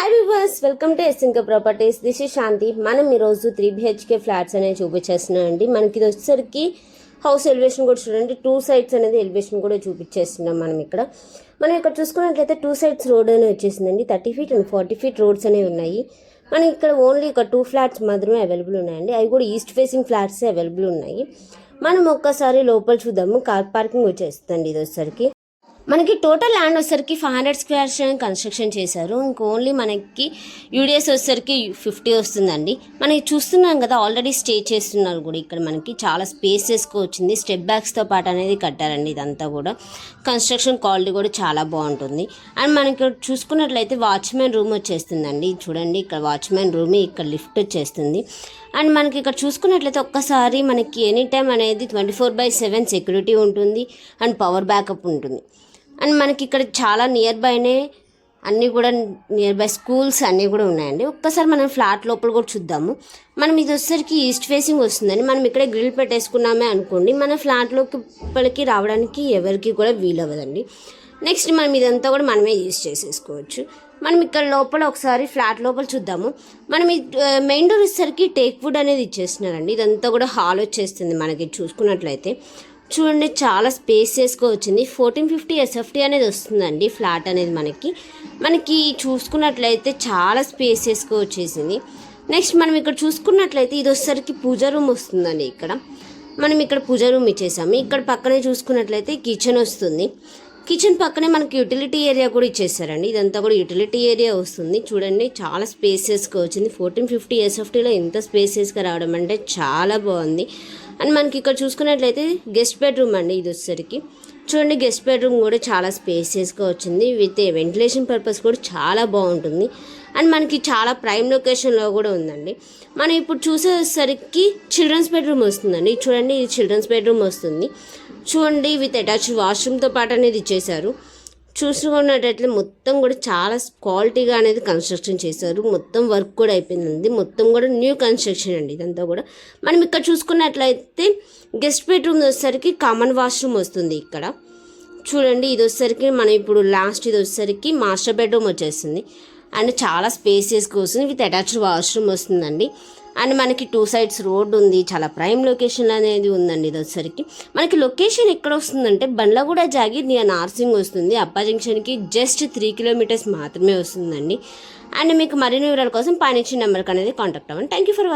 Hi viewers, welcome to SNK properties. This is Shanti. మనం ఈరోజు 3 BHK flats అనేవి చూపించేస్తున్నాం అండి. మనకి ఇది వచ్చేసరికి హౌస్ ఎలివేషన్ కూడా చూడండి, 2 సైడ్స్ అనేది ఎలివేషన్ కూడా చూపించేస్తున్నాం. మనం ఇక్కడ చూసుకున్నట్లయితే 2 సైడ్స్ రోడ్ అనేది వచ్చేసిందండి. 30 feet అండ్ 40 feet రోడ్స్ అనేవి ఉన్నాయి. మనకి ఇక్కడ ఓన్లీ ఒక 2 ఫ్లాట్స్ మాత్రమే అవైలబుల్ ఉన్నాయండి. అవి కూడా ఈస్ట్ ఫేసింగ్ ఫ్లాట్స్ అవైలబుల్ ఉన్నాయి. మనం ఒక్కసారి లోపల చూద్దాము. కార్ పార్కింగ్ వచ్చేస్తుందండి. ఇది వచ్చేసరికి మనకి టోటల్ ల్యాండ్ వచ్చేసరికి 500 squares కన్స్ట్రక్షన్ చేశారు. ఇంక ఓన్లీ మనకి యూడిఎస్ వచ్చేసరికి 50 వస్తుందండి. మనకి చూస్తున్నాం కదా, ఆల్రెడీ స్టే చేస్తున్నారు కూడా. ఇక్కడ మనకి చాలా స్పేసెస్గా వచ్చింది. స్టెప్ బ్యాక్స్తో పాటు అనేది కట్టారండి. ఇదంతా కూడా కన్స్ట్రక్షన్ క్వాలిటీ కూడా చాలా బాగుంటుంది. అండ్ మనకి చూసుకున్నట్లయితే వాచ్మెన్ రూమ్ వచ్చేస్తుందండి. చూడండి, ఇక్కడ వాచ్మెన్ రూమ్, ఇక్కడ లిఫ్ట్ వచ్చేస్తుంది. అండ్ మనకి ఇక్కడ చూసుకున్నట్లయితే ఒక్కసారి మనకి ఎనీ టైం అనేది 24/7 సెక్యూరిటీ ఉంటుంది అండ్ పవర్ బ్యాకప్ ఉంటుంది. అండ్ మనకి ఇక్కడ చాలా నియర్ బైనే అన్నీ కూడా నియర్ బై స్కూల్స్ అన్నీ కూడా ఉన్నాయండి. ఒక్కసారి మనం ఫ్లాట్ లోపల కూడా చూద్దాము. మనం ఇది వచ్చేసరికి ఈస్ట్ ఫేసింగ్ వస్తుందండి. మనం ఇక్కడే గ్రిల్ పెట్టేసుకున్నామే అనుకోండి, మన ఫ్లాట్లోకి రావడానికి ఎవరికి కూడా వీలవ్వదండి. నెక్స్ట్ మనం ఇదంతా కూడా మనమే యూజ్ చేసేసుకోవచ్చు. మనం ఇక్కడ లోపల ఒకసారి ఫ్లాట్ లోపల చూద్దాము. మనం మెయిన్ డోర్ వచ్చేసరికి టేక్ వుడ్ అనేది ఇచ్చేస్తున్నారండి. ఇదంతా కూడా హాల్ వచ్చేస్తుంది. మనకి చూసుకున్నట్లయితే చూడండి, చాలా స్పేసియస్గా వచ్చింది. 1450 SFT అనేది వస్తుందండి ఫ్లాట్ అనేది. మనకి చూసుకున్నట్లయితే చాలా స్పేసియస్గా వచ్చేసింది. నెక్స్ట్ మనం ఇక్కడ చూసుకున్నట్లయితే ఇది వచ్చేసరికి పూజా రూమ్ వస్తుందండి. మనం ఇక్కడ పూజా రూమ్ ఇచ్చేసాము. ఇక్కడ పక్కనే చూసుకున్నట్లయితే కిచెన్ వస్తుంది. కిచెన్ పక్కనే మనకి యూటిలిటీ ఏరియా కూడా ఇచ్చేసారండి. ఇదంతా కూడా యూటిలిటీ ఏరియా వస్తుంది. చూడండి, చాలా స్పేసియస్గా వచ్చింది. 1450 SFTలో ఇంత స్పేసియస్గా రావడం అంటే చాలా బాగుంది. అండ్ మనకి ఇక్కడ చూసుకున్నట్లయితే గెస్ట్ బెడ్రూమ్ అండి. ఇది వచ్చేసరికి చూడండి, గెస్ట్ బెడ్రూమ్ కూడా చాలా స్పేసియస్గా వచ్చింది. విత్ వెంటిలేషన్ పర్పస్ కూడా చాలా బాగుంటుంది. అండ్ మనకి చాలా ప్రైమ్ లొకేషన్లో కూడా ఉందండి. మనం ఇప్పుడు చూసేసరికి చిల్డ్రన్స్ బెడ్రూమ్ వస్తుందండి. చూడండి, ఇది చిల్డ్రన్స్ బెడ్రూమ్ వస్తుంది. చూడండి, విత్ అటాచ్ వాష్రూమ్తో పాటు అనేది ఇచ్చేసారు. చూసుకున్నట్లయితే మొత్తం కూడా చాలా క్వాలిటీగా అనేది కన్స్ట్రక్షన్ చేశారు. మొత్తం వర్క్ కూడా అయిపోయిందండి. మొత్తం కూడా న్యూ కన్స్ట్రక్షన్ అండి ఇదంతా కూడా. మనం ఇక్కడ చూసుకున్నట్లయితే గెస్ట్ బెడ్రూమ్ వచ్చేసరికి కామన్ వాష్రూమ్ వస్తుంది. ఇక్కడ చూడండి, ఇది వచ్చేసరికి మనం ఇప్పుడు లాస్ట్ ఇది వచ్చేసరికి మాస్టర్ బెడ్రూమ్ వచ్చేస్తుంది. అండ్ చాలా స్పేసియస్గా వస్తుంది. విత్ అటాచ్డ్ వాష్రూమ్ వస్తుందండి. అండ్ మనకి 2 sides రోడ్ ఉంది. చాలా ప్రైమ్ లొకేషన్ అనేది ఉందండి. ఇది వచ్చేసరికి మనకి లొకేషన్ ఎక్కడ వస్తుందంటే బండ్లగూడ జాగీర్ నియర్ నార్సింగ్ వస్తుంది. అప్పా జంక్షన్కి జస్ట్ 3 kilometers మాత్రమే వస్తుందండి. అండ్ మీకు మరిన్ని వివరాల కోసం పైన ఇచ్చిన నెంబర్కి అనేది కాంటాక్ట్ అవ్వండి. Thank you for watching.